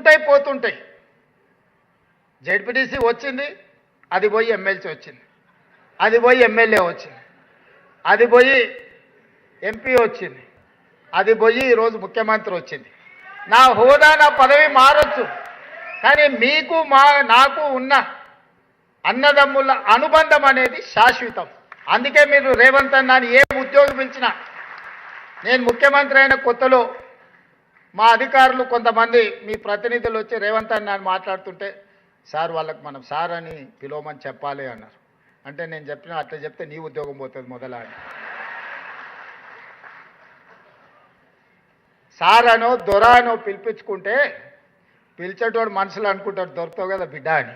వస్తుంటాయి పోతుంటాయి. జెడ్పీటీసీ వచ్చింది, అది పోయి ఎమ్మెల్సీ వచ్చింది, అది పోయి ఎమ్మెల్యే వచ్చింది, అది పోయి ఎంపీ వచ్చింది, అది పోయి ఈరోజు ముఖ్యమంత్రి వచ్చింది. నా హోదా నా పదవి మారొచ్చు, కానీ మీకు నాకు ఉన్న అన్నదమ్ముల అనుబంధం అనేది శాశ్వతం. అందుకే మీరు రేవంత్ అన్న ఏ ఉద్యోగం పిలిచినా, నేను ముఖ్యమంత్రి అయిన కొత్తలో మా అధికారులు కొంతమంది మీ ప్రతినిధులు వచ్చి రేవంత్ అన్న మాట్లాడుతుంటే, సార్ వాళ్ళకి మనం సార్ అని పిలవమని చెప్పాలి అన్నారు. అంటే నేను చెప్పిన అట్లా చెప్తే నీ ఉద్యోగం పోతుంది మొదల అని. సార్ అనో దొర అనో పిలిపించుకుంటే పిలిచేటోడు మనసులో అనుకుంటాడు దొరుకుతావు కదా బిడ్డ అని.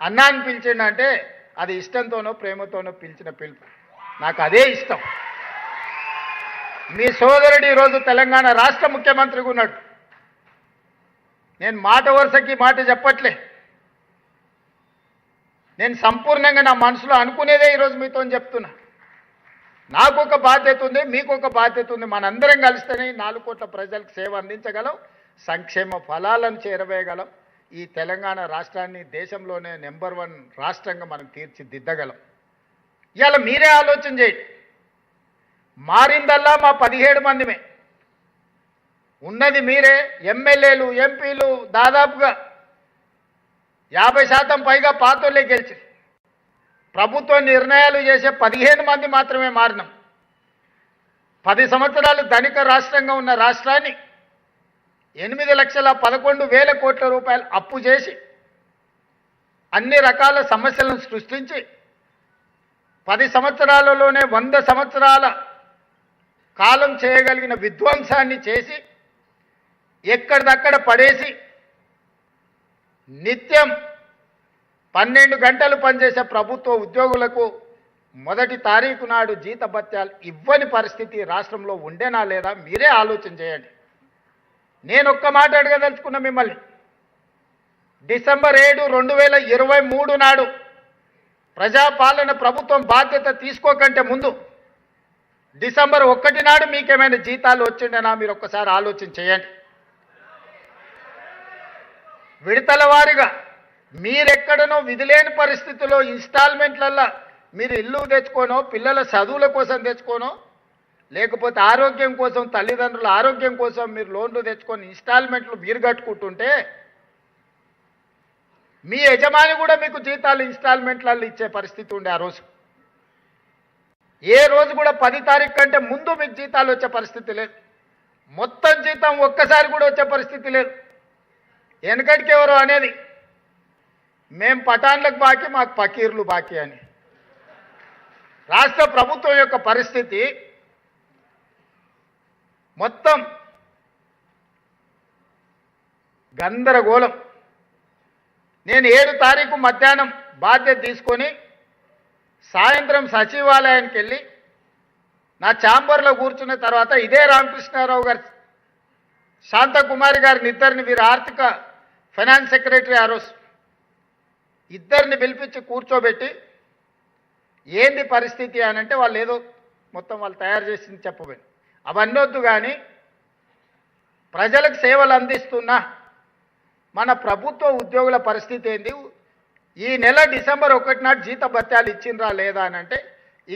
అన్నాన్ని పిలిచిండంటే అది ఇష్టంతోనో ప్రేమతోనో పిలిచిన పిలుపు, నాకు అదే ఇష్టం. మీ సోదరుడు ఈరోజు తెలంగాణ రాష్ట్ర ముఖ్యమంత్రిగా ఉన్నాడు. నేను మాట వరుసకి మాట చెప్పట్లే, నేను సంపూర్ణంగా నా మనసులో అనుకునేదే ఈరోజు మీతో చెప్తున్నా. నాకు ఒక బాధ్యత ఉంది, మీకు ఒక బాధ్యత ఉంది. మనందరం కలిస్తేనే 4 కోట్ల ప్రజలకు సేవ అందించగలం, సంక్షేమ ఫలాలను చేరవేయగలం. ఈ తెలంగాణ రాష్ట్రాన్ని దేశంలోనే నెంబర్ 1 రాష్ట్రంగా మనం తీర్చిదిద్దగలం. ఇవాళ మీరే ఆలోచన చేయండి. మారిందల్లా మా 17 మందిమే ఉన్నది. మీరే ఎమ్మెల్యేలు ఎంపీలు దాదాపుగా 50% పైగా పాతోళ్ళే గెలిచి ప్రభుత్వ నిర్ణయాలు చేసే 15 మంది మాత్రమే మారినాం. 10 సంవత్సరాలు ధనిక రాష్ట్రంగా ఉన్న రాష్ట్రాన్ని 8,11,000 కోట్ల రూపాయలు అప్పు చేసి అన్ని రకాల సమస్యలను సృష్టించి 10 సంవత్సరాలలోనే 100 సంవత్సరాల కాలం చేయగలిగిన విధ్వంసాన్ని చేసి ఎక్కడిదక్కడ పడేసి నిత్యం 12 గంటలు పనిచేసే ప్రభుత్వ ఉద్యోగులకు మొదటి తారీఖు నాడు జీతభత్యాలు ఇవ్వని పరిస్థితి రాష్ట్రంలో ఉండేనా లేదా మీరే ఆలోచన చేయండి. నేను ఒక్క మాట అడగదలుచుకున్న మిమ్మల్ని, డిసెంబర్ 7, 2023 నాడు ప్రజాపాలన ప్రభుత్వం బాధ్యత తీసుకోకంటే ముందు డిసెంబర్ 1 నాడు మీకేమైనా జీతాలు వచ్చిండేనా మీరు ఒక్కసారి ఆలోచన చేయండి. విడతల వారీగా మీరెక్కడనో విధిలేని పరిస్థితుల్లో ఇన్స్టాల్మెంట్లల్లో మీరు ఇల్లు తెచ్చుకోనో, పిల్లల చదువుల కోసం తెచ్చుకోనో, లేకపోతే ఆరోగ్యం కోసం తల్లిదండ్రుల ఆరోగ్యం కోసం మీరు లోన్లు తెచ్చుకొని ఇన్స్టాల్మెంట్లు మీరు కట్టుకుంటుంటే మీ యజమాని కూడా మీకు జీతాలు ఇన్స్టాల్మెంట్లలో ఇచ్చే పరిస్థితి ఉండే. ఆ రోజు ఏ రోజు కూడా 10 తారీఖు కంటే ముందు మీకు జీతాలు వచ్చే పరిస్థితి లేదు. మొత్తం జీతం ఒక్కసారి కూడా వచ్చే పరిస్థితి లేదు. వెనకటికి ఎవరో అనేది మేం పఠాన్లకు బాకీ, మాకు పకీర్లు బాకీ అని. రాష్ట్ర ప్రభుత్వం యొక్క పరిస్థితి మొత్తం గందరగోళం. నేను 7 తారీఖు మధ్యాహ్నం బాధ్యత తీసుకొని సాయంత్రం సచివాలయానికి వెళ్ళి నా ఛాంబర్లో కూర్చున్న తర్వాత ఇదే రామకృష్ణారావు గారు, శాంతకుమారి గారిని ఇద్దరిని, వీరు ఆర్థిక ఫైనాన్స్ సెక్రటరీ ఆ రోజు ఇద్దరిని పిలిపించి కూర్చోబెట్టి ఏంది పరిస్థితి అని అంటే వాళ్ళు ఏదో మొత్తం వాళ్ళు తయారు చేసింది చెప్పబోయి అవన్నీ వద్దు, కానీ ప్రజలకు సేవలు అందిస్తున్న మన ప్రభుత్వ ఉద్యోగుల పరిస్థితి ఏంది, ఈ నెల డిసెంబర్ 1 నాడు జీతభత్యాలు ఇచ్చిండ్రా లేదా అని అంటే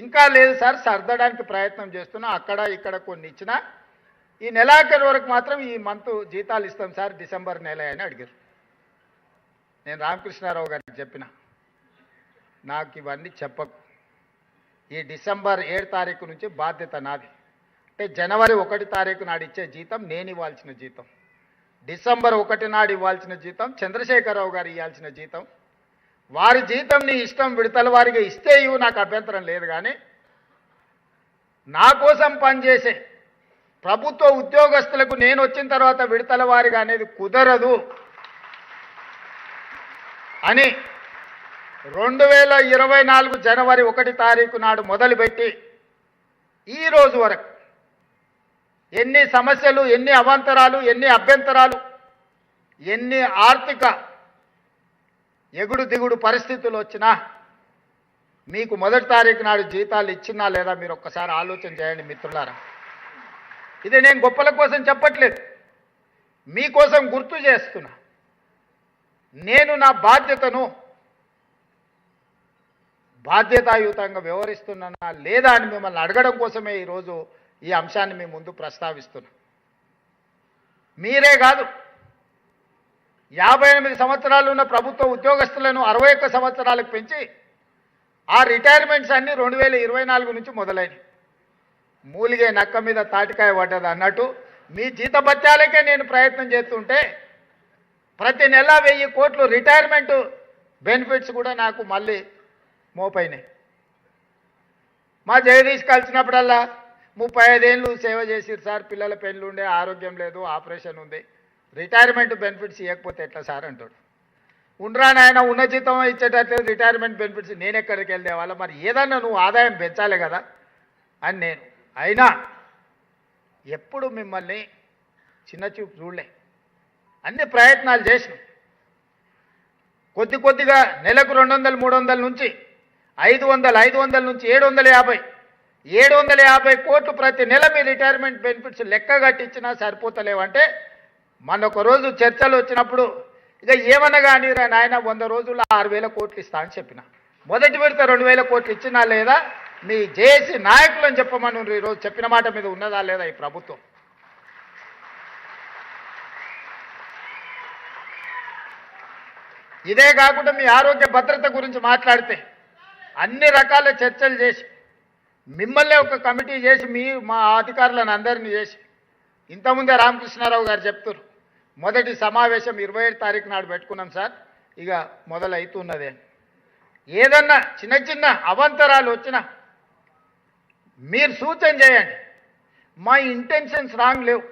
ఇంకా లేదు సార్, సర్దడానికి ప్రయత్నం చేస్తున్నా, అక్కడ ఇక్కడ కొన్ని ఇచ్చినా ఈ నెలాఖరు వరకు మాత్రం ఈ మంత్ జీతాలు ఇస్తాం సార్ డిసెంబర్ నెల అని అడిగారు. నేను రామకృష్ణారావు గారికి చెప్పిన, నాకు ఇవన్నీ చెప్పకు, ఈ డిసెంబర్ 7 తారీఖు నుంచి బాధ్యత నాది. అంటే జనవరి 1 తారీఖు నాడు ఇచ్చే జీతం నేను ఇవ్వాల్సిన జీతం, డిసెంబర్ 1 నాడు ఇవ్వాల్సిన జీతం చంద్రశేఖరరావు గారు ఇవ్వాల్సిన జీతం. వారి జీతం నీ ఇష్టం విడతల వారిగా ఇస్తే ఇవ్వు, నాకు అభ్యంతరం లేదు, కానీ నా కోసం పనిచేసే ప్రభుత్వ ఉద్యోగస్తులకు నేను వచ్చిన తర్వాత విడతల వారిగా అనేది కుదరదు అని 2024 జనవరి 1 తారీఖు నాడు మొదలుపెట్టి ఈ రోజు వరకు ఎన్ని సమస్యలు, ఎన్ని అవాంతరాలు, ఎన్ని అభ్యంతరాలు, ఎన్ని ఆర్థిక ఎగుడు దిగుడు పరిస్థితులు వచ్చినా మీకు 1 తారీఖు నాడు జీతాలు ఇచ్చినా లేదా మీరు ఒక్కసారి ఆలోచన చేయండి మిత్రులారా. ఇది నేను గొప్పల కోసం చెప్పట్లేదు. మీకోసం గుర్తు చేస్తున్నా, నేను నా బాధ్యతాయుతంగా వ్యవహరిస్తున్నానా లేదా అని మిమ్మల్ని అడగడం కోసమే ఈరోజు ఈ అంశాన్ని మీ ముందు ప్రస్తావిస్తున్నా. మీరే కాదు, 58 సంవత్సరాలు ఉన్న ప్రభుత్వ ఉద్యోగస్తులను 61 సంవత్సరాలకు పెంచి ఆ రిటైర్మెంట్స్ అన్నీ 2024 నుంచి మొదలైనవి. మూలిగే నక్క మీద తాటికాయ పడ్డది అన్నట్టు మీ జీతభత్యాలకే నేను ప్రయత్నం చేస్తుంటే ప్రతి నెల 1000 కోట్లు రిటైర్మెంట్ బెనిఫిట్స్ కూడా నాకు మళ్ళీ మోపైనాయి. మా జగదీష్ కలిసినప్పుడల్లా 35 ఏళ్ళు సేవ చేసిరు సార్, పిల్లల పెళ్ళి ఉండే, ఆరోగ్యం లేదు, ఆపరేషన్ ఉంది, రిటైర్మెంట్ బెనిఫిట్స్ ఇవ్వకపోతే ఎట్లా సార్ అంటాడు. ఉండరా నాయన, ఉన్న జీతం ఇచ్చేటట్లేదు, రిటైర్మెంట్ బెనిఫిట్స్ నేను ఎక్కడికి వెళ్ళే వాళ్ళ, మరి ఏదన్నా నువ్వు ఆదాయం పెంచాలి కదా అని నేను. అయినా ఎప్పుడు మిమ్మల్ని చిన్న చూపు చూడలే, అన్ని ప్రయత్నాలు చేసినాం. కొద్దిగా నెలకు 200, 300 నుంచి 500 నుంచి 750 కోట్లు ప్రతి నెల మీ రిటైర్మెంట్ బెనిఫిట్స్ లెక్క కట్టించినా సరిపోతలేవంటే మనొక రోజు చర్చలు వచ్చినప్పుడు ఇక ఏమన్నా కానీ నాయన 100 రోజుల్లో 6000 కోట్లు ఇస్తా అని చెప్పిన. మొదటి విడత 2000 కోట్లు ఇచ్చినా లేదా మీ జేఏసీ నాయకులను చెప్పమని ఈరోజు చెప్పిన మాట మీద ఉన్నదా లేదా ఈ ప్రభుత్వం? ఇదే కాకుండా మీ ఆరోగ్య భద్రత గురించి మాట్లాడితే అన్ని రకాల చర్చలు చేసి మిమ్మల్ని ఒక కమిటీ చేసి మా అధికారులను అందరినీ చేసి ఇంతకుముందే రామకృష్ణారావు గారు చెప్తారు, మొదటి సమావేశం 27 తారీఖు నాడు పెట్టుకున్నాం సార్, ఇక మొదలవుతున్నదే. ఏదన్నా చిన్న అవాంతరాలు వచ్చినా మీరు సూచన చేయండి. మా ఇంటెన్షన్స్ రాంగ్ లేవు,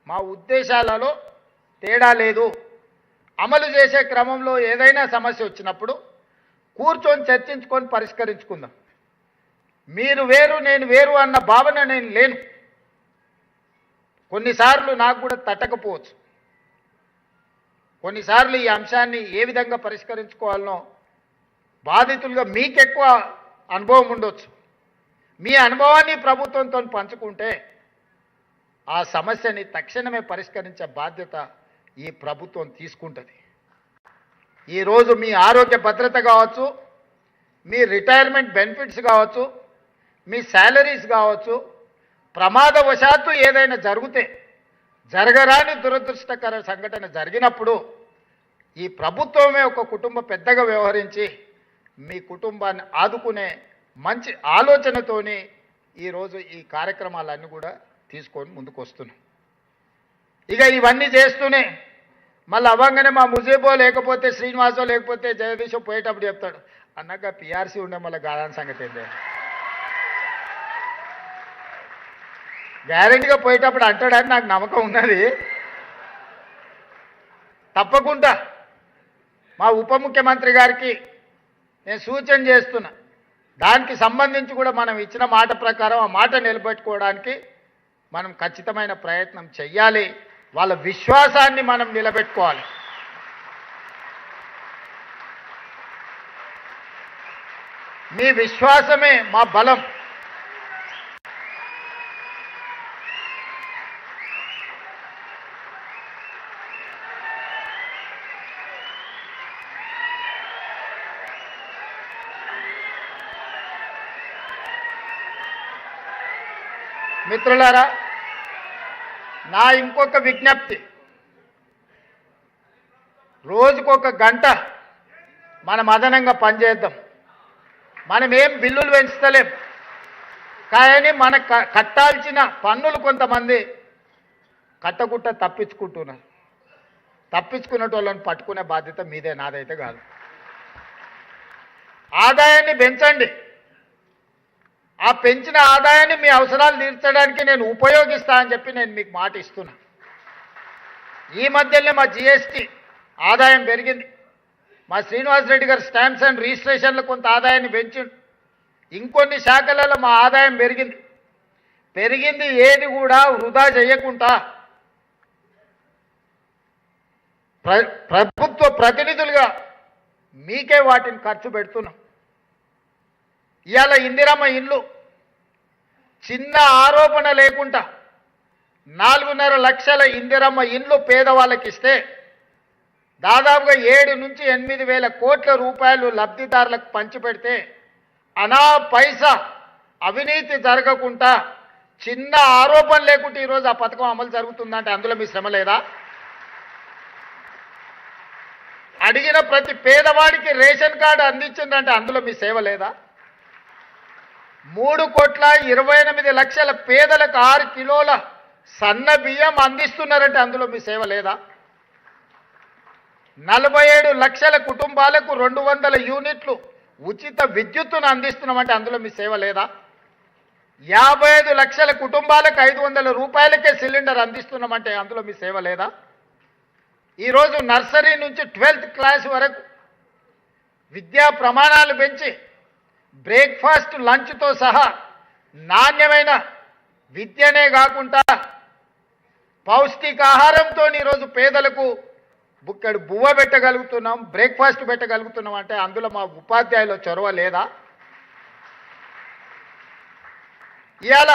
మా ఉద్దేశాలలో తేడా లేదు. అమలు చేసే క్రమంలో ఏదైనా సమస్య వచ్చినప్పుడు కూర్చొని చర్చించుకొని పరిష్కరించుకుందాం. మీరు వేరు నేను వేరు అన్న భావన నేను లేను. కొన్నిసార్లు నాకు కూడా తట్టకపోవచ్చు, కొన్నిసార్లు ఈ అంశాన్ని ఏ విధంగా పరిష్కరించుకోవాలనో బాధితులుగా మీకెక్కువ అనుభవం ఉండొచ్చు. మీ అనుభవాన్ని ప్రభుత్వంతో పంచుకుంటే ఆ సమస్యని తక్షణమే పరిష్కరించే బాధ్యత ఈ ప్రభుత్వం తీసుకుంటుంది. ఈరోజు మీ ఆరోగ్య భద్రత కావచ్చు, మీ రిటైర్మెంట్ బెనిఫిట్స్ కావచ్చు, మీ శాలరీస్ కావచ్చు, ప్రమాదవశాత్తు ఏదైనా జరిగితే, జరగరాని దురదృష్టకర సంఘటన జరిగినప్పుడు ఈ ప్రభుత్వమే ఒక కుటుంబ పెద్దగా వ్యవహరించి మీ కుటుంబాన్ని ఆదుకునే మంచి ఆలోచనతోని ఈరోజు ఈ కార్యక్రమాలన్నీ కూడా తీసుకొని ముందుకు వస్తున్నాం. ఇక ఇవన్నీ చేస్తూనే మళ్ళీ అవ్వంగానే మా ముజీబో లేకపోతే శ్రీనివాసో లేకపోతే జగదీశో పోయేటప్పుడు చెప్తాడు, అన్నాక పిఆర్సీ ఉండే మళ్ళీ గాదాని సంగతి ఏంటి, గ్యారెంటీగా పోయేటప్పుడు అంటాడని నాకు నమ్మకం ఉన్నది. తప్పకుండా మా ఉప ముఖ్యమంత్రి గారికి నేను సూచన చేస్తున్నా, దానికి సంబంధించి కూడా మనం ఇచ్చిన మాట ప్రకారం ఆ మాట నిలబెట్టుకోవడానికి మనం ఖచ్చితమైన ప్రయత్నం చెయ్యాలి. వాళ్ళ విశ్వాసాన్ని మనం నిలబెట్టుకోవాలి. మీ విశ్వాసమే మా బలం. మిత్రులారా, నా ఇంకొక విజ్ఞప్తి, రోజుకొక గంట మనం అదనంగా పనిచేద్దాం. మనం ఏం బిల్లులు పెంచుతలేం, కానీ మన కట్టాల్సిన పన్నులు కొంతమంది కట్టకుండా తప్పించుకుంటున్నారు. తప్పించుకునేటోళ్ళని పట్టుకునే బాధ్యత మీదే, నాదైతే కాదు. ఆదాయాన్ని పెంచండి. ఆ పెంచిన ఆదాయాన్ని మీ అవసరాలు తీర్చడానికి నేను ఉపయోగిస్తా అని చెప్పి నేను మీకు మాట ఇస్తున్నా. ఈ మధ్యలోనే మా జిఎస్టీ ఆదాయం పెరిగింది. మా శ్రీనివాసరెడ్డి గారు స్టాంప్స్ అండ్ రిజిస్ట్రేషన్లు కొంత ఆదాయాన్ని పెంచిండు. ఇంకొన్ని శాఖలలో మా ఆదాయం పెరిగింది. ఏది కూడా వృధా చేయకుండా ప్రభుత్వ ప్రతినిధులుగా మీకే వాటిని ఖర్చు పెడుతున్నాం. ఇవాళ ఇందిరమ్మ ఇల్లు చిన్న ఆరోపణ లేకుండా 4.5 లక్షల ఇందిరమ్మ ఇండ్లు పేదవాళ్ళకి ఇస్తే దాదాపుగా 7 నుంచి 8 వేల కోట్ల రూపాయలు లబ్ధిదారులకు పంచిపెడితే అనా పైసా అవినీతి జరగకుండా చిన్న ఆరోపణ లేకుండా ఈరోజు ఆ పథకం అమలు జరుగుతుందంటే అందులో మీ శ్రమ లేదా? అడిగిన ప్రతి పేదవాడికి రేషన్ కార్డు అందించిందంటే అందులో మీ సేవ లేదా? 3,28,00,000 పేదలకు 6 కిలోల సన్న బియ్యం అందిస్తున్నారంటే అందులో మీ సేవ లేదా? 47 లక్షల కుటుంబాలకు 200 యూనిట్లు ఉచిత విద్యుత్తును అందిస్తున్నామంటే అందులో మీ సేవ లేదా? 55 లక్షల కుటుంబాలకు 500 రూపాయలకే సిలిండర్ అందిస్తున్నామంటే అందులో మీ సేవ లేదా? ఈరోజు నర్సరీ నుంచి 12th క్లాస్ వరకు విద్యా ప్రమాణాలు పెంచి బ్రేక్ఫాస్ట్ లంచ్తో సహా నాణ్యమైన విద్యనే కాకుండా పౌష్టికాహారంతో ఈరోజు పేదలకు బుక్కడు బువ్వ పెట్టగలుగుతున్నాం, బ్రేక్ఫాస్ట్ పెట్టగలుగుతున్నాం అంటే అందులో మా ఉపాధ్యాయుల చొరవ లేదా? ఇవాళ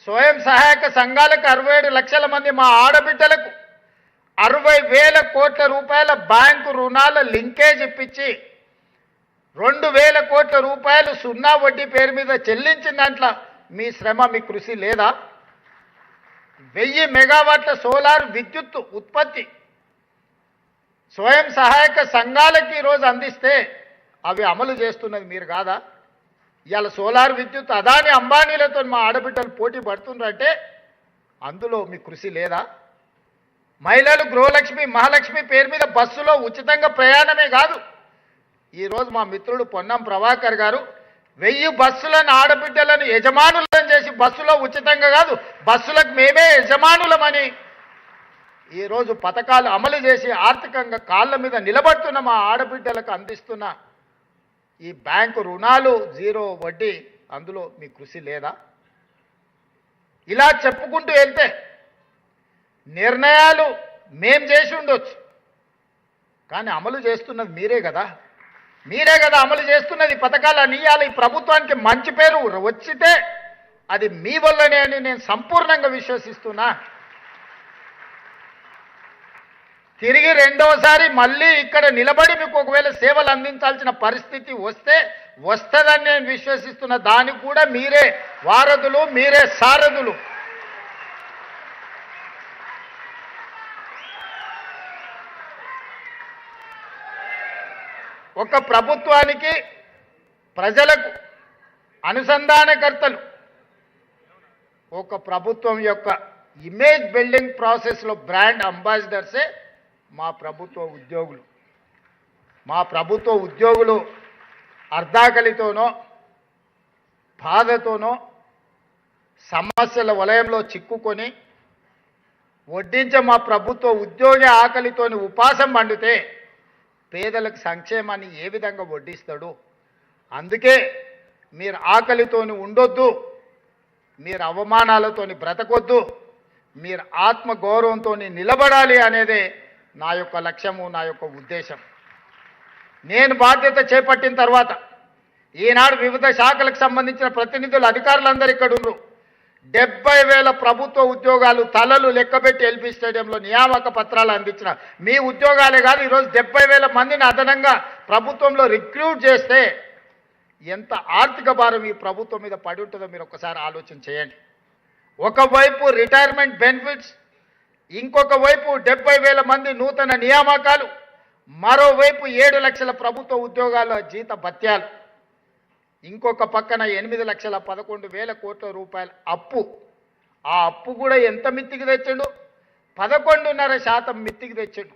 స్వయం సహాయక సంఘాలకు 67 లక్షల మంది మా ఆడబిడ్డలకు 60,000 కోట్ల రూపాయల బ్యాంకు రుణాల లింకేజ్ ఇప్పించి 2,000 కోట్ల రూపాయలు సున్నా వడ్డీ పేరు మీద చెల్లించిన దాంట్లో మీ శ్రమ మీ కృషి లేదా? 1000 మెగావాట్ల సోలార్ విద్యుత్ ఉత్పత్తి స్వయం సహాయక సంఘాలకి ఈరోజు అందిస్తే అవి అమలు చేస్తున్నది మీరు కాదా? ఇవాళ సోలార్ విద్యుత్ అదాని అంబానీలతో మా ఆడబిడ్డలు పోటీ పడుతున్నారంటే అందులో మీ కృషి లేదా? మహిళలు గృహలక్ష్మి మహాలక్ష్మి పేరు మీద బస్సులో ఉచితంగా ప్రయాణమే కాదు, ఈరోజు మా మిత్రుడు పొన్నం ప్రభాకర్ గారు 1000 బస్సులను ఆడబిడ్డలను యజమానులను చేసి బస్సులో ఉచితంగా కాదు బస్సులకు మేమే యజమానులమని ఈరోజు పథకాలు అమలు చేసి ఆర్థికంగా కాళ్ళ మీద నిలబడుతున్న మా ఆడబిడ్డలకు అందిస్తున్న ఈ బ్యాంకు రుణాలు 0 వడ్డీ అందులో మీ కృషి లేదా? ఇలా చెప్పుకుంటూ వెళ్తే నిర్ణయాలు మేం చేసి ఉండొచ్చు, కానీ అమలు చేస్తున్నది మీరే కదా అమలు చేస్తున్నది. పథకాలు ఇవ్వాలి, ఈ ప్రభుత్వానికి మంచి పేరు వచ్చితే అది మీ వల్లనే అని నేను సంపూర్ణంగా విశ్వసిస్తున్నా. తిరిగి రెండవసారి మళ్ళీ ఇక్కడ నిలబడి మీకు ఒకవేళ సేవలు అందించాల్సిన పరిస్థితి వస్తుందని నేను విశ్వసిస్తున్నా. దానికి కూడా మీరే వారధులు, మీరే సారథులు. ఒక ప్రభుత్వానికి ప్రజలకు అనుసంధానకర్తలు, ఒక ప్రభుత్వం యొక్క ఇమేజ్ బిల్డింగ్ ప్రాసెస్లో బ్రాండ్ అంబాసిడర్సే మా ప్రభుత్వ ఉద్యోగులు. మా ప్రభుత్వ ఉద్యోగులు అర్ధాకలితోనో బాధతోనో సమస్యల వలయంలో చిక్కుకొని వడ్డించే మా ప్రభుత్వ ఉద్యోగి ఆకలితోని ఉపాసం పండితే పేదలకు సంక్షేమాన్ని ఏ విధంగా వడ్డిస్తాడు? అందుకే మీరు ఆకలితోని ఉండొద్దు, మీరు అవమానాలతోని బ్రతకొద్దు, మీరు ఆత్మగౌరవంతో నిలబడాలి అనేదే నా యొక్క లక్ష్యము, నా యొక్క ఉద్దేశం. నేను బాధ్యత చేపట్టిన తర్వాత ఈనాడు వివిధ శాఖలకు సంబంధించిన ప్రతినిధులు అధికారులందరూ ఇక్కడ ఉన్నారు. 70,000 ప్రభుత్వ ఉద్యోగాలు తలలు లెక్కబెట్టి ఎల్బీ స్టేడియంలో నియామక పత్రాలు అందించిన మీ ఉద్యోగాలే కాదు, ఈరోజు 70,000 మందిని అదనంగా ప్రభుత్వంలో రిక్రూట్ చేస్తే ఎంత ఆర్థిక భారం ఈ ప్రభుత్వం మీద పడి ఉంటుందో మీరు ఒకసారి ఆలోచన చేయండి. ఒకవైపు రిటైర్మెంట్ బెనిఫిట్స్, ఇంకొక వైపు 70,000 మంది నూతన నియామకాలు, మరోవైపు 7 లక్షల ప్రభుత్వ ఉద్యోగాల జీత భత్యాలు, ఇంకొక పక్కన 8,11,000 కోట్ల రూపాయల అప్పు. ఆ అప్పు కూడా ఎంత మిత్తికి తెచ్చాడు? 11.5% మిత్తికి తెచ్చాడు.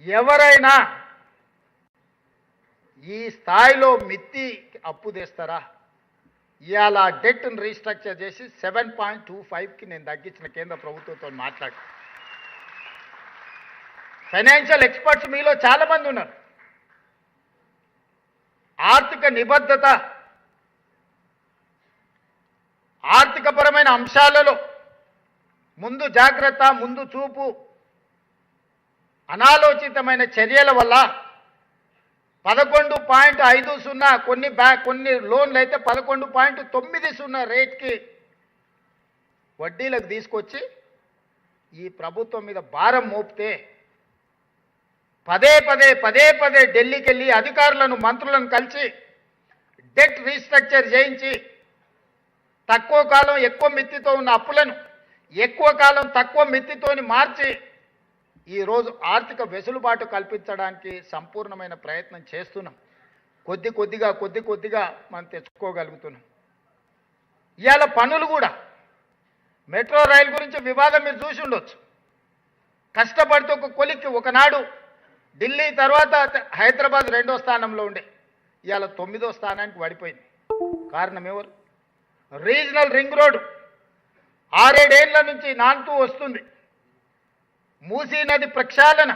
ఎవరైనా ఈ స్థాయిలో మిత్తి అప్పు తెస్తారా? ఇవాళ డెట్ను రీస్ట్రక్చర్ చేసి 7.25కి నేను తగ్గించిన కేంద్ర ప్రభుత్వంతో మాట్లాడి. ఫైనాన్షియల్ ఎక్స్పర్ట్స్ మీలో చాలామంది ఉన్నారు. ఆర్థిక నిబద్ధత, ఆర్థికపరమైన అంశాలలో ముందు జాగ్రత్త, ముందు చూపు, అనాలోచితమైన చర్యల వల్ల 11.50 కొన్ని లోన్లు అయితే 11.90 రేట్కి వడ్డీలకు తీసుకొచ్చి ఈ ప్రభుత్వం మీద భారం మోపితే పదే ఢిల్లీకి వెళ్ళి అధికారులను మంత్రులను కలిసి డెట్ రీస్ట్రక్చర్ చేయించి తక్కువ కాలం ఎక్కువ మిత్తితో ఉన్న అప్పులను ఎక్కువ కాలం తక్కువ మిత్తితోని మార్చి ఈరోజు ఆర్థిక వెసులుబాటు కల్పించడానికి సంపూర్ణమైన ప్రయత్నం చేస్తున్నాం. కొద్ది కొద్దిగా మనం తెచ్చుకోగలుగుతున్నాం. ఇవాళ పనులు కూడా మెట్రో రైలు గురించి వివాదం మీరు చూసి ఉండొచ్చు. కష్టపడితే ఒక కొలిక్కి ఒకనాడు ఢిల్లీ తర్వాత హైదరాబాద్ 2వ స్థానంలో ఉండే ఇవాళ 9వ స్థానానికి పడిపోయింది. కారణం ఎవరు? రీజనల్ రింగ్ రోడ్డు 6-7 ఏళ్ల నుంచి నానుతూ వస్తుంది. మూసీ నది ప్రక్షాళన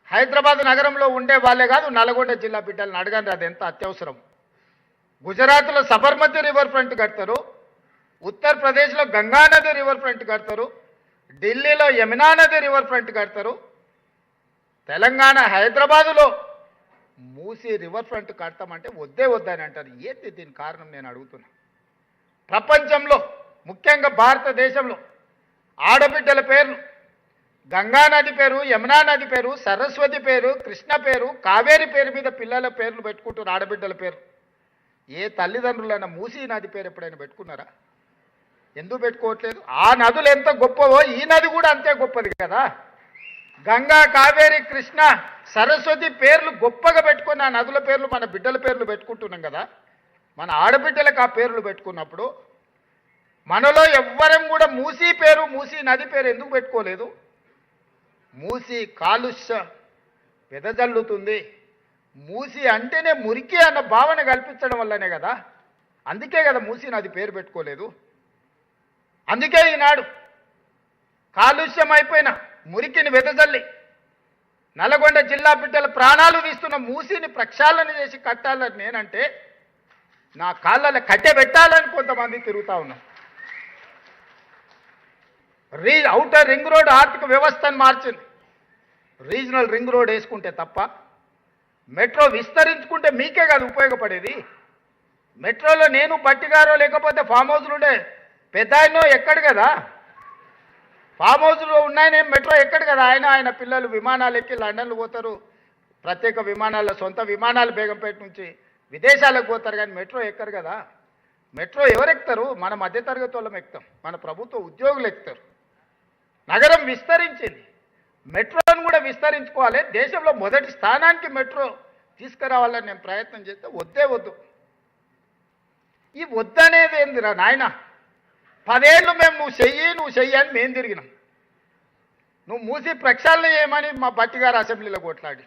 హైదరాబాద్ నగరంలో ఉండే వాళ్ళే కాదు, నల్గొండ జిల్లా బిడ్డలను అడగండి, అది ఎంత అత్యవసరం. గుజరాత్లో సబర్మతి రివర్ ఫ్రంట్ కడతారు, ఉత్తరప్రదేశ్లో గంగానది రివర్ ఫ్రంట్ కడతారు, ఢిల్లీలో యమునా నది రివర్ ఫ్రంట్ కడతారు, తెలంగాణ హైదరాబాదులో మూసీ రివర్ ఫ్రంట్ కడతామంటే వద్దని అంటారు. ఏంటి దీని కారణం నేను అడుగుతున్నా. ప్రపంచంలో ముఖ్యంగా భారతదేశంలో ఆడబిడ్డల పేర్లు గంగా నది పేరు, యమునా నది పేరు, సరస్వతి పేరు, కృష్ణ పేరు, కావేరి పేరు మీద పిల్లల పేర్లు పెట్టుకుంటారు, ఆడబిడ్డల పేరు. ఏ తల్లిదండ్రులైనా మూసీ నది పేరు ఎప్పుడైనా పెట్టుకున్నారా? ఎందుకు పెట్టుకోవట్లేదు? ఆ నదులు ఎంత గొప్పవో ఈ నది కూడా అంతే గొప్పది కదా. గంగా, కావేరి, కృష్ణ, సరస్వతి పేర్లు గొప్పగా పెట్టుకుని ఆ నదుల పేర్లు మన బిడ్డల పేర్లు పెట్టుకుంటున్నాం కదా. మన ఆడబిడ్డలకు ఆ పేర్లు పెట్టుకున్నప్పుడు మనలో ఎవ్వరం కూడా మూసీ పేరు, మూసీ నది పేరు ఎందుకు పెట్టుకోలేదు? మూసీ కాలుష్య వెదజల్లుతుంది, మూసీ అంటేనే మురికి అన్న భావన కల్పించడం వల్లనే కదా. అందుకే కదా మూసీ నది పేరు పెట్టుకోలేదు. అందుకే ఈనాడు కాలుష్యం అయిపోయిన మురికిని వెదజల్లి నల్గొండ జిల్లా బిడ్డల ప్రాణాలు తీస్తున్న మూసీని ప్రక్షాళన చేసి కట్టాలని నేనంటే నా కాళ్ళలో కట్టె పెట్టాలని కొంతమంది తిరుగుతూ ఉన్నాం. ఔటర్ రింగ్ రోడ్ ఆర్థిక వ్యవస్థను మార్చింది. రీజనల్ రింగ్ రోడ్ వేసుకుంటే తప్ప మెట్రో విస్తరించుకుంటే మీకే కాదు ఉపయోగపడేది. మెట్రోలో నేను పట్టిగారో లేకపోతే ఫామ్ హౌస్లు ఉండే పెద్ద ఆయనో ఎక్కడు కదా. ఫామ్ హౌస్లో ఉన్నాయనే మెట్రో ఎక్కడు కదా. ఆయన పిల్లలు విమానాలు ఎక్కి లండన్లు పోతారు, ప్రత్యేక విమానాల సొంత విమానాలు బేగంపేట నుంచి విదేశాలకు పోతారు, కానీ మెట్రో ఎక్కరు కదా. మెట్రో ఎవరు ఎక్కుతారు? మన మధ్యతరగతి వాళ్ళం ఎక్కుతాం, మన ప్రభుత్వ ఉద్యోగులు ఎక్కుతారు. నగరం విస్తరించింది, మెట్రోను కూడా విస్తరించుకోవాలి. దేశంలో మొదటి స్థానానికి మెట్రో తీసుకురావాలని నేను ప్రయత్నం చేస్తే వద్దు. ఈ వద్దనేది ఏందిరా నాయన? 10 ఏళ్ళు మేము నువ్వు చెయ్యి అని మేము తిరిగినాం. నువ్వు మూసి ప్రక్షాళన చేయమని మా బట్టిగారు అసెంబ్లీలో కొట్లాడి,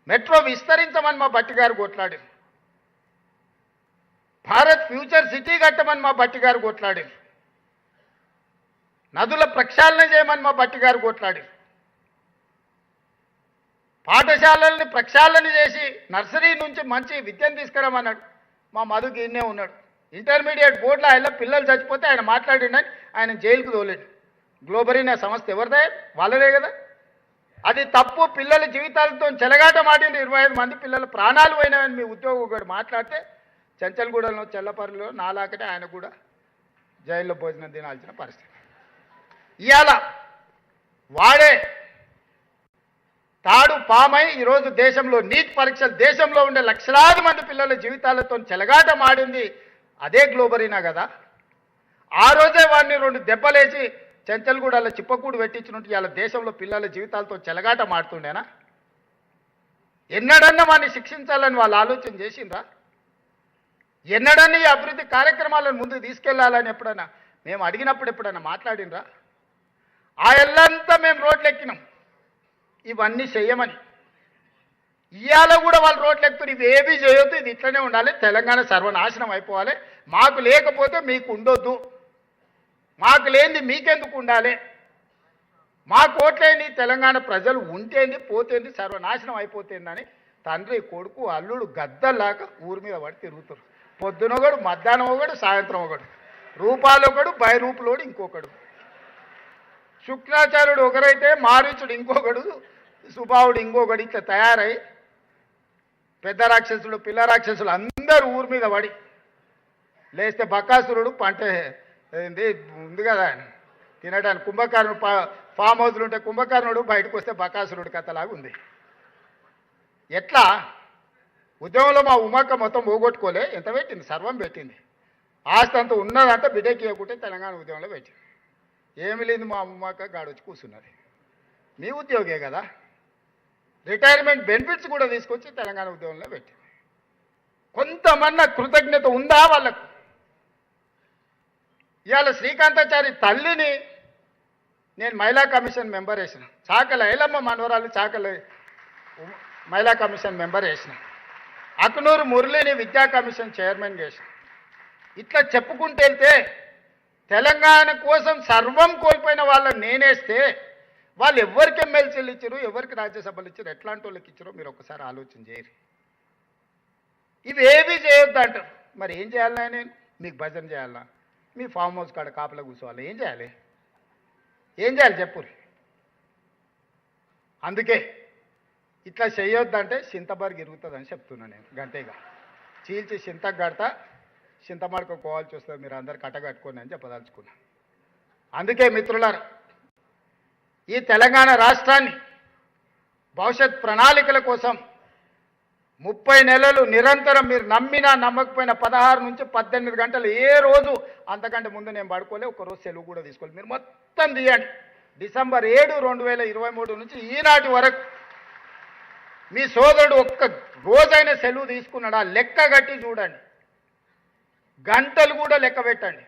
మెట్రో విస్తరించమని మా బట్టిగారు కొట్లాడి, భారత్ ఫ్యూచర్ సిటీ కట్టమని మా బట్టిగారు కొట్లాడి, నదుల ప్రక్షాళన చేయమని మా బట్టిగారు కొట్లాడి, పాఠశాలల్ని ప్రక్షాళన చేసి నర్సరీ నుంచి మంచి విద్యను తీసుకురామన్నాడు. మా మధుకి ఇన్నే ఉన్నాడు. ఇంటర్మీడియట్ బోర్డులో ఆయన పిల్లలు చచ్చిపోతే ఆయన మాట్లాడిండని ఆయన జైలుకు తోలేడు. గ్లోబరీనా సంస్థ ఎవరిదే? వాళ్ళదే కదా. అది తప్పు. పిల్లల జీవితాలతో చెలగాట మాటింది. 25 మంది పిల్లల ప్రాణాలు పోయినాయని మీ ఉద్యోగి ఒకటి మాట్లాడితే చెంచల్గూడలో చెల్లపల్లిలో నాలాకటే ఆయన కూడా జైల్లో భోజనం తినాల్సిన పరిస్థితి. ఇవాళ వాడే తాడు పామై ఈరోజు దేశంలో నీట్ పరీక్షలు, దేశంలో ఉండే లక్షలాది మంది పిల్లల జీవితాలతో చెలగాట మాడింది అదే గ్లోబరీనా కదా. ఆ రోజే వాడిని 2 దెబ్బలేసి చెంచల్గూడలో చిప్పకూడు పెట్టించినట్టు ఇవాళ దేశంలో పిల్లల జీవితాలతో చెలగాట మాడుతుండేనా? ఎన్నడన్నా వాడిని శిక్షించాలని వాళ్ళు ఆలోచన చేసిండ్రా? ఎన్నడన్నా ఈ అభివృద్ధి కార్యక్రమాలను ముందుకు తీసుకెళ్లాలని ఎప్పుడైనా మేము అడిగినప్పుడు ఎప్పుడైనా మాట్లాడినరా? ఆ ఎల్లంతా మేము రోడ్లు ఎక్కినాం ఇవన్నీ చేయమని. ఇవాళ కూడా వాళ్ళు రోడ్లు ఎక్కుతారు, ఇవి ఏమీ చేయొద్దు, ఇది ఇట్లనే ఉండాలి, తెలంగాణ సర్వనాశనం అయిపోవాలి, మాకు లేకపోతే మీకు ఉండొద్దు, మాకు లేనిది మీకెందుకు ఉండాలి, మా కోట్లేని తెలంగాణ ప్రజలు ఉంటేంది పోతేంది సర్వనాశనం అయిపోతేందని తండ్రి కొడుకు అల్లుడు గద్దల్లాగా ఊరి మీద పడి తిరుగుతారు. పొద్దున ఒకడు, మధ్యాహ్నం ఒకడు, సాయంత్రం ఒకడు, రూపాలు ఒకడు, బైరూపులోడు ఇంకొకడు, శుక్రాచార్యుడు ఒకరైతే మారీచుడు ఇంకొకడు, సుబావుడు ఇంకొకడు, ఇట్లా తయారై పెద్ద రాక్షసులు పిల్ల రాక్షసులు అందరూ ఊరి మీద పడి లేస్తే బకాసురుడు పంట ఏంది ఉంది కదా తినడానికి కుంభకర్ణుడు ఫామ్ హౌస్లు ఉంటే కుంభకర్ణుడు, బయటకు వస్తే బకాసురుడు కథలాగా ఉంది. ఎట్లా ఉద్యమంలో మా ఉమ్మక్క మొత్తం పోగొట్టుకోలే, ఎంత పెట్టింది? సర్వం పెట్టింది. ఆస్తి అంతా ఉన్నదంతా బిడ్డకి ఇవ్వకుంటే తెలంగాణ ఉద్యమంలో పెట్టింది. ఏమి లేదు, మా ఉమ్మక్క గాడొచ్చి కూర్చున్నది. మీ ఉద్యోగే కదా. రిటైర్మెంట్ బెనిఫిట్స్ కూడా తీసుకొచ్చి తెలంగాణ ఉద్యమంలో పెట్టింది. కొంతమన్నా కృతజ్ఞత ఉందా వాళ్ళకు? ఇవాళ శ్రీకాంతాచారి తల్లిని నేను మహిళా కమిషన్ మెంబర్ వేసిన, చాకల ఐలమ్మ మనవరాలు చాకల మహిళా కమిషన్ మెంబర్ వేసిన, అక్నూరు మురళిని విద్యా కమిషన్ చైర్మన్ చేసిన. ఇట్లా చెప్పుకుంటూ వెళ్తే తెలంగాణ కోసం సర్వం కోల్పోయిన వాళ్ళని నేనేస్తే వాళ్ళు ఎవరికి ఎమ్మెల్సీలు ఇచ్చారు, ఎవరికి రాజ్యసభలు ఇచ్చారు, ఎట్లాంటి వాళ్ళకి ఇచ్చారో మీరు ఒకసారి ఆలోచన చేయరు. ఇవేవి చేయొద్దు అంటారు. మరి ఏం చేయాలన్నా? నేను మీకు భజన చేయాలా? మీ ఫామ్ హౌస్ కాడ కాపలా కూర్చోవాలి? ఏం చేయాలి? ఏం చేయాలి చెప్పు. అందుకే ఇట్లా చేయొద్దంటే చింతబర్గ్ ఇరుగుతుందని చెప్తున్నాను నేను. గంటేగా చీల్చి చింతకు కడతా, చింతమడక పోవాల్సి వస్తుంది, మీరు అందరు కట్టగట్టుకోండి అని చెప్పదలుచుకున్నా. అందుకే మిత్రులారా, ఈ తెలంగాణ రాష్ట్రాన్ని భవిష్యత్ ప్రణాళికల కోసం 30 నెలలు నిరంతరం మీరు నమ్మినా నమ్మకపోయినా 16 నుంచి 18 గంటలు ఏ రోజు అంతకంటే ముందు నేను పడుకోలే, ఒకరోజు సెలవు కూడా తీసుకోవాలి. మీరు మొత్తం తీయండి. డిసెంబర్ 7, 2023 నుంచి ఈనాటి వరకు మీ సోదరుడు ఒక్క రోజైన సెలవు తీసుకున్నాడా లెక్క కట్టి చూడండి. గంటలు కూడా లెక్క పెట్టండి.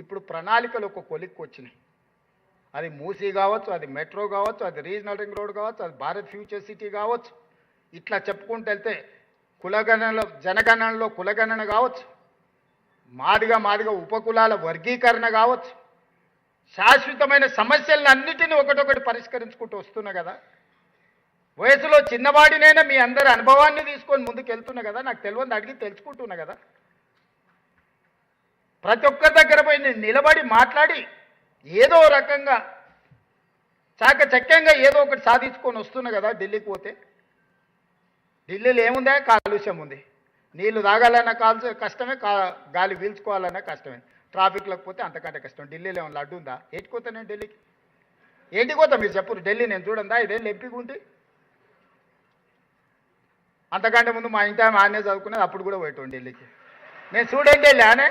ఇప్పుడు ప్రణాళికలు ఒక కొలిక్కి వచ్చినాయి. అది మూసీ కావచ్చు, అది మెట్రో కావచ్చు, అది రీజనల్ రింగ్ రోడ్ కావచ్చు, అది భారత్ ఫ్యూచర్ సిటీ కావచ్చు. ఇట్లా చెప్పుకుంటూ వెళ్తే కులగణనలో జనగణనలో కులగణన కావచ్చు, మాదిగా ఉపకులాల వర్గీకరణ కావచ్చు, శాశ్వతమైన సమస్యలను అన్నిటినీ ఒకటొకటి పరిష్కరించుకుంటూ వస్తున్నా కదా. వయసులో చిన్నవాడినైనా మీ అందరి అనుభవాన్ని తీసుకొని ముందుకు వెళ్తున్నా కదా. నాకు తెలియదు అడిగి తెలుసుకుంటున్నా కదా. ప్రతి ఒక్కరి దగ్గర పోయి నేను నిలబడి మాట్లాడి ఏదో రకంగా చాకచక్యంగా ఏదో ఒకటి సాధించుకొని వస్తున్నా కదా. ఢిల్లీకి పోతే ఢిల్లీలో ఏముందా? కాలుష్యం ఉంది. నీళ్లు తాగాలన్నా కష్టమే, గాలి పీల్చుకోవాలన్నా కష్టమే. ట్రాఫిక్లోకి పోతే అంతకంటే కష్టం. ఢిల్లీలో ఏమన్నా లడ్డు ఉందా? ఏంటికి పోతా నేను ఢిల్లీకి? ఏంటికి పోతా మీరు చెప్పు? ఢిల్లీ నేను చూడందా? ఇదేం ఎంపీగా ఉంటే అంతకంటే ముందు మా ఇంటి ఆనే చదువుకునేది, అప్పుడు కూడా పోయేటోండి ఢిల్లీకి. నేను చూడండి లేనే,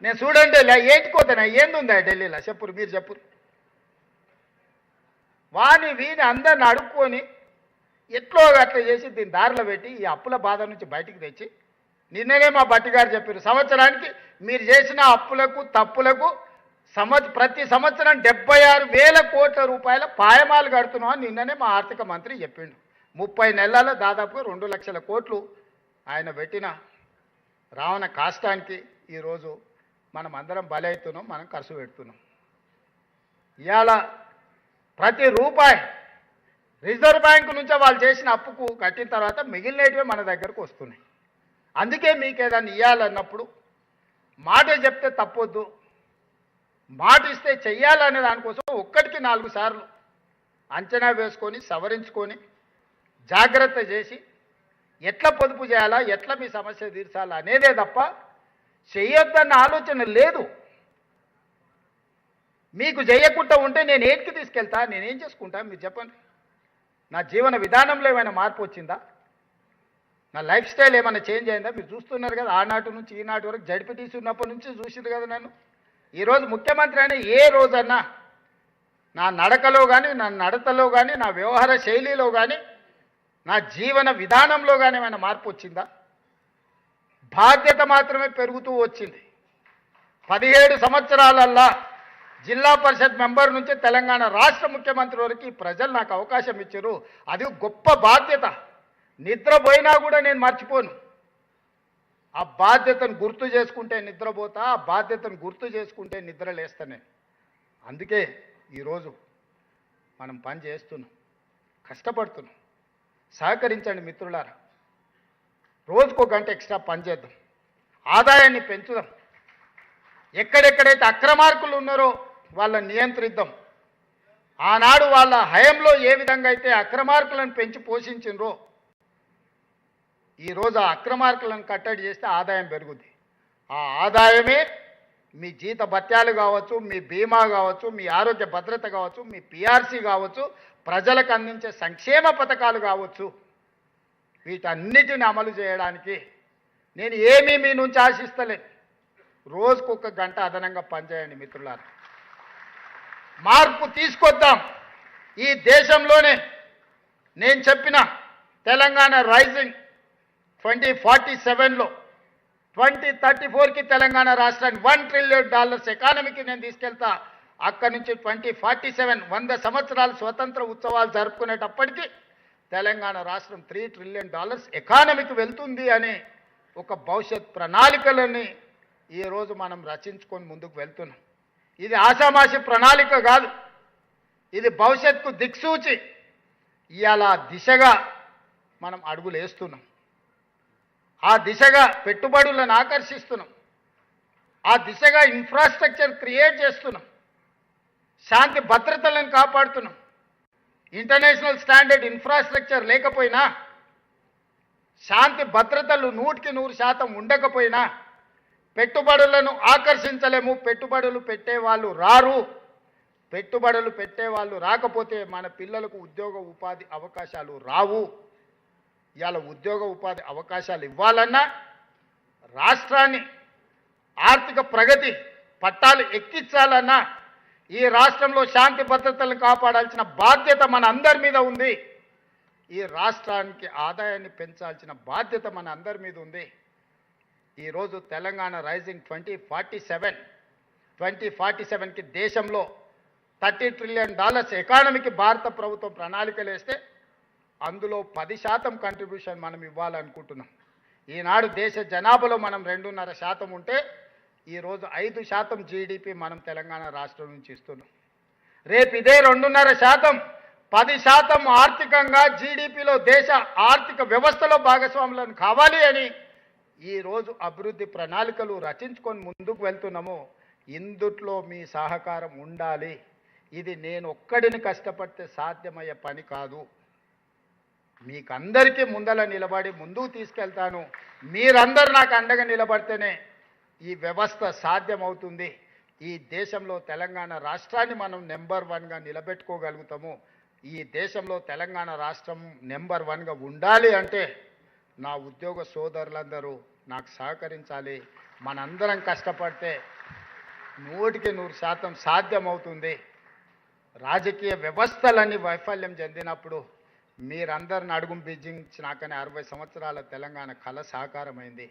నేను చూడండి లే. ఏంటికి పోతానా? ఏందుందా ఢిల్లీలో చెప్పురు, మీరు చెప్పురు. వాని వీని అందరిని అడుక్కొని ఎట్లో అట్లా చేసి దీన్ని దారిలో పెట్టి ఈ అప్పుల బాధ నుంచి బయటికి తెచ్చి, నిన్ననే మా బట్టి గారు చెప్పారు, సంవత్సరానికి మీరు చేసిన అప్పులకు తప్పులకు ప్రతి సంవత్సరం 76,000 కోట్ల రూపాయల పాయమాలు కడుతున్నాం అని నిన్ననే మా ఆర్థిక మంత్రి చెప్పిండు. 30 నెలల్లో దాదాపుగా 2 లక్షల కోట్లు ఆయన పెట్టిన రావణ కాష్టానికి ఈరోజు మనం అందరం బలవుతున్నాం, మనం ఖర్చు పెడుతున్నాం. ఇవాళ ప్రతి రూపాయి రిజర్వ్ బ్యాంకు నుంచే వాళ్ళు చేసిన అప్పుకు కట్టిన తర్వాత మిగిలినటివే మన దగ్గరకు వస్తున్నాయి. అందుకే మీకు ఏదైనా ఇవ్వాలన్నప్పుడు మాట చెప్తే తప్పొద్దు, మాట ఇస్తే చెయ్యాలనే దానికోసం ఒక్కటికి 4 సార్లు అంచనా వేసుకొని సవరించుకొని జాగ్రత్త చేసి ఎట్లా పొదుపు చేయాలా, ఎట్లా మీ సమస్య తీర్చాలా అనేదే తప్ప చెయ్యొద్దన్న ఆలోచన లేదు. మీకు చేయకుండా ఉంటే నేను ఏంటికి తీసుకెళ్తా? నేనేం చేసుకుంటా? మీరు చెప్పండి. నా జీవన విధానంలో ఏమైనా మార్పు వచ్చిందా? నా లైఫ్ స్టైల్ ఏమైనా చేంజ్ అయిందా? మీరు చూస్తున్నారు కదా, ఆనాటి నుంచి ఈనాటి వరకు జడ్పీటీసీ ఉన్నప్పటి నుంచి చూసింది కదా నన్ను. ఈరోజు ముఖ్యమంత్రి అయినా ఏ రోజన్నా నా నడకలో కానీ, నా నడతలో కానీ, నా వ్యవహార శైలిలో కానీ, నా జీవన విధానంలో కానీ ఏమైనా మార్పు వచ్చిందా? బాధ్యత మాత్రమే పెరుగుతూ వచ్చింది. 17 సంవత్సరాలల్లా జిల్లా పరిషత్ మెంబర్ నుంచి తెలంగాణ రాష్ట్ర ముఖ్యమంత్రి వరకు ప్రజలు నాకు అవకాశం ఇచ్చారు. అది గొప్ప బాధ్యత. నిద్రపోయినా కూడా నేను మర్చిపోను. ఆ బాధ్యతను గుర్తు చేసుకుంటే నిద్రపోతా, ఆ బాధ్యతను గుర్తు చేసుకుంటే నిద్ర లేస్తాను నేను. అందుకే ఈరోజు మనం పని చేస్తున్నాం, కష్టపడుతున్నాం. సహకరించండి మిత్రులారా. రోజుకో గంట ఎక్స్ట్రా పని చేద్దాం, ఆదాయాన్ని పెంచుదాం. ఎక్కడెక్కడైతే అక్రమార్కులు ఉన్నారో వాళ్ళని నియంత్రిద్దాం. ఆనాడు వాళ్ళ హయంలో ఏ విధంగా అయితే అక్రమార్కులను పెంచి పోషించినరో ఈరోజు ఆ అక్రమార్కులను కట్టడి చేస్తే ఆదాయం పెరుగుద్ది. ఆ ఆదాయమే మీ జీత భత్యాలు కావచ్చు, మీ బీమా కావచ్చు, మీ ఆరోగ్య భద్రత కావచ్చు, మీ పిఆర్సీ కావచ్చు, ప్రజలకు అందించే సంక్షేమ పథకాలు కావచ్చు, వీటన్నిటిని అమలు చేయడానికి నేను ఏమీ మీ నుంచి ఆశిస్తలేను. రోజుకు 1 గంట అదనంగా పనిచేయండి మిత్రులారా. మార్పు తీసుకొద్దాం ఈ దేశంలోనే. నేను చెప్పిన తెలంగాణ రైజింగ్ 2047లో 2034కి తెలంగాణ రాష్ట్రాన్ని $1 ట్రిలియన్ ఎకానమీకి నేను తీసుకెళ్తా. అక్కడి నుంచి 2047 100 సంవత్సరాలు స్వతంత్ర ఉత్సవాలు జరుపుకునేటప్పటికీ తెలంగాణ రాష్ట్రం $3 ట్రిలియన్ ఎకానమీకి వెళ్తుంది అనే ఒక భవిష్యత్ ప్రణాళికలని ఈరోజు మనం రచించుకొని ముందుకు వెళ్తున్నాం. ఇది ఆషామాషి ప్రణాళిక కాదు, ఇది భవిష్యత్తుకు దిక్సూచి. ఇవాళ దిశగా మనం అడుగులు వేస్తున్నాం, ఆ దిశగా పెట్టుబడులను ఆకర్షిస్తున్నాం, ఆ దిశగా ఇన్ఫ్రాస్ట్రక్చర్ క్రియేట్ చేస్తున్నాం, శాంతి భద్రతలను కాపాడుతున్నాం. ఇంటర్నేషనల్ స్టాండర్డ్ ఇన్ఫ్రాస్ట్రక్చర్ లేకపోయినా, శాంతి భద్రతలు 100% ఉండకపోయినా పెట్టుబడులను ఆకర్షించలేము. పెట్టుబడులు పెట్టేవాళ్ళు రారు. పెట్టుబడులు పెట్టేవాళ్ళు రాకపోతే మన పిల్లలకు ఉద్యోగ ఉపాధి అవకాశాలు రావు. ఇవాళ ఉద్యోగ ఉపాధి అవకాశాలు ఇవ్వాలన్నా, రాష్ట్రాన్ని ఆర్థిక ప్రగతి పట్టాలు ఎక్కించాలన్నా, ఈ రాష్ట్రంలో శాంతి భద్రతలను కాపాడాల్సిన బాధ్యత మన అందరి మీద ఉంది. ఈ రాష్ట్రానికి ఆదాయాన్ని పెంచాల్సిన బాధ్యత మన అందరి మీద ఉంది. ఈరోజు తెలంగాణ రైజింగ్ 2047కి దేశంలో $30 ట్రిలియన్ ఎకానమీకి భారత ప్రభుత్వం ప్రణాళికలు వేస్తే అందులో 10% కంట్రిబ్యూషన్ మనం ఇవ్వాలనుకుంటున్నాం. ఈనాడు దేశ జనాభాలో మనం 2.5% ఉంటే ఈరోజు 5% జీడిపి మనం తెలంగాణ రాష్ట్రం నుంచి ఇస్తున్నాం. రేపు ఇదే 2.5% 10% ఆర్థికంగా జీడిపిలో దేశ ఆర్థిక వ్యవస్థలో భాగస్వాములను కావాలి అని ఈరోజు అభివృద్ధి ప్రణాళికలు రచించుకొని ముందుకు వెళ్తున్నాము. ఇందుట్లో మీ సహకారం ఉండాలి. ఇది నేను ఒక్కడిని కష్టపడితే సాధ్యమయ్యే పని కాదు. మీకందరికీ ముందల నిలబడి ముందుకు తీసుకెళ్తాను. మీరందరూ నాకు అండగా నిలబడితేనే ఈ వ్యవస్థ సాధ్యమవుతుంది. ఈ దేశంలో తెలంగాణ రాష్ట్రాన్ని మనం నెంబర్ 1గా నిలబెట్టుకోగలుగుతాము. ఈ దేశంలో తెలంగాణ రాష్ట్రం నెంబర్ 1గా ఉండాలి అంటే నా ఉద్యోగ సోదరులందరూ నాకు సహకరించాలి. మనందరం కష్టపడితే 100% సాధ్యమవుతుంది. రాజకీయ వ్యవస్థలన్నీ వైఫల్యం చెందినప్పుడు మీరందరిని అడుగుం బిజించినాకనే 60 సంవత్సరాల తెలంగాణ కళ సాకారమైంది.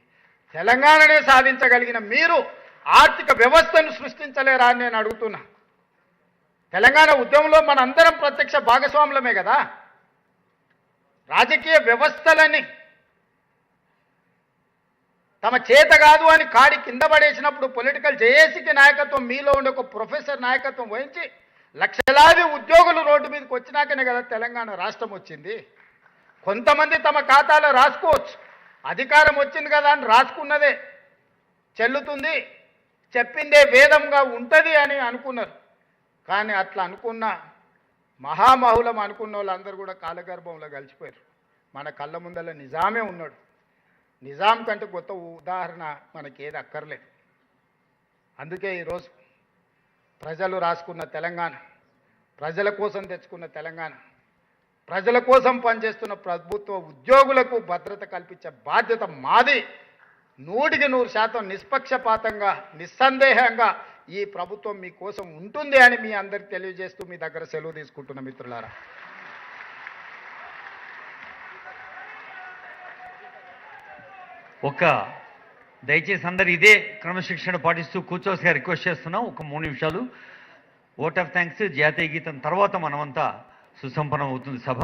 తెలంగాణనే సాధించగలిగిన మీరు ఆర్థిక వ్యవస్థను సృష్టించలేరా అని నేను అడుగుతున్నా. తెలంగాణ ఉద్యమంలో మనందరం ప్రత్యక్ష భాగస్వాములమే కదా. రాజకీయ వ్యవస్థలని తమ చేత కాదు అని కాడి కింద పడేసినప్పుడు పొలిటికల్ జేఏసీకి నాయకత్వం, మీలో ఉండే ఒక ప్రొఫెసర్ నాయకత్వం వహించి లక్షలాది ఉద్యోగులు రోడ్డు మీదకి వచ్చినాకనే కదా తెలంగాణ రాష్ట్రం వచ్చింది. కొంతమంది తమ ఖాతాలో రాసుకోవచ్చు, అధికారం వచ్చింది కదా అని రాసుకున్నదే చెల్లుతుంది, చెప్పిందే వేదంగా ఉంటుంది అని అనుకున్నారు. కానీ అట్లా అనుకున్న మహామహులం అనుకున్న వాళ్ళందరూ కూడా కాలగర్భంలో కలిసిపోయారు. మన కళ్ళ ముందల నిజామే ఉన్నాడు. నిజాం కంటే కొత్త ఉదాహరణ మనకి ఏది అక్కర్లేదు. అందుకే ఈరోజు ప్రజలు రాసుకున్న తెలంగాణ, ప్రజల కోసం తెచ్చుకున్న తెలంగాణ, ప్రజల కోసం పనిచేస్తున్న ప్రభుత్వ ఉద్యోగులకు భద్రత కల్పించే బాధ్యత మాది. 100% నిష్పక్షపాతంగా నిస్సందేహంగా ఈ ప్రభుత్వం మీకోసం ఉంటుంది అని మీ అందరికి తెలియజేస్తూ మీ దగ్గర సెలవు తీసుకుంటున్న మిత్రులారా. దయచేసి అందరు ఇదే క్రమశిక్షణ పాటిస్తూ కూర్చోవలసిగా రిక్వెస్ట్ చేస్తున్నాం. ఒక 3 నిమిషాలు ఓట్ ఆఫ్ థ్యాంక్స్, జాతీయ గీతం తర్వాత మనమంతా సుసంపన్నం అవుతుంది సభ.